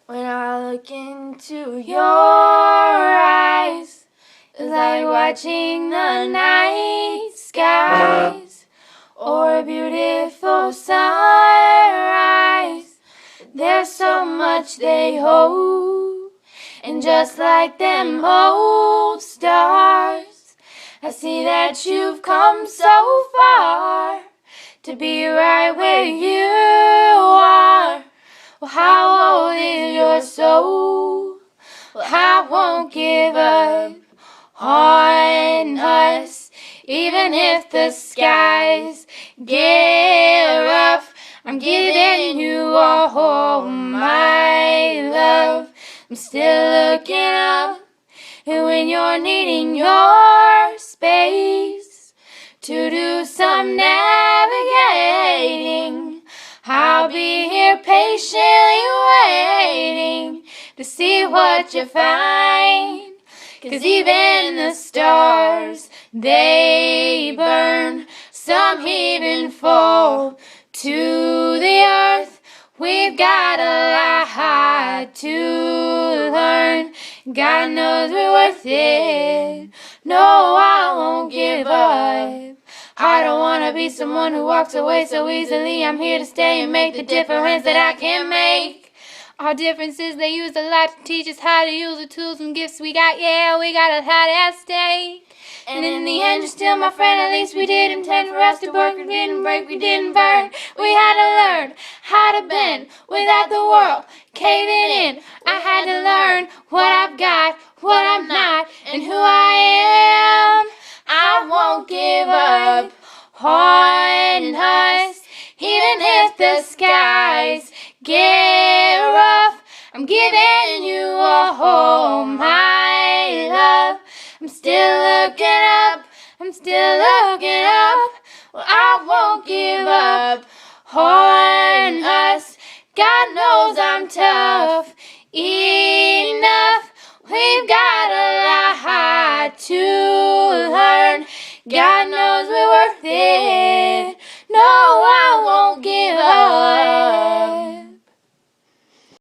When I look into your eyes, it's like watching the night skies or a beautiful sunrise. There's so much they hold, and just like them old stars, I see that you've come so far to be right where you are. Well, how old is your soul? Well, I won't give up on us, even if the skies get rough. I'm giving you all my love. I'm still looking up, and when you're needing your space to do some navigating, I'll be here patiently waiting to see what you find. 'Cause even the stars, they burn. Some even fall to the earth. We've got a lot to learn. God knows we're worth it. No, I won't give up. I don't want to be someone who walks away so easily. I'm here to stay and make the difference that I can make. Our differences, they use a lot to teach us how to use the tools and gifts we got. Yeah, we got a lot at stake. And in the end, you're still my friend. At least we did intend for us to work. We didn't break, we didn't burn. We had to learn how to bend without the world caving in. I had to learn what I've got, what I'm not, and who I am. I won't give up on us, even if the skies get rough. I'm giving you all my love. I'm still looking up, I'm still looking up. Well, I won't give up on us. God knows I'm tough enough. We've got a lot to learn. God knows we're worth it.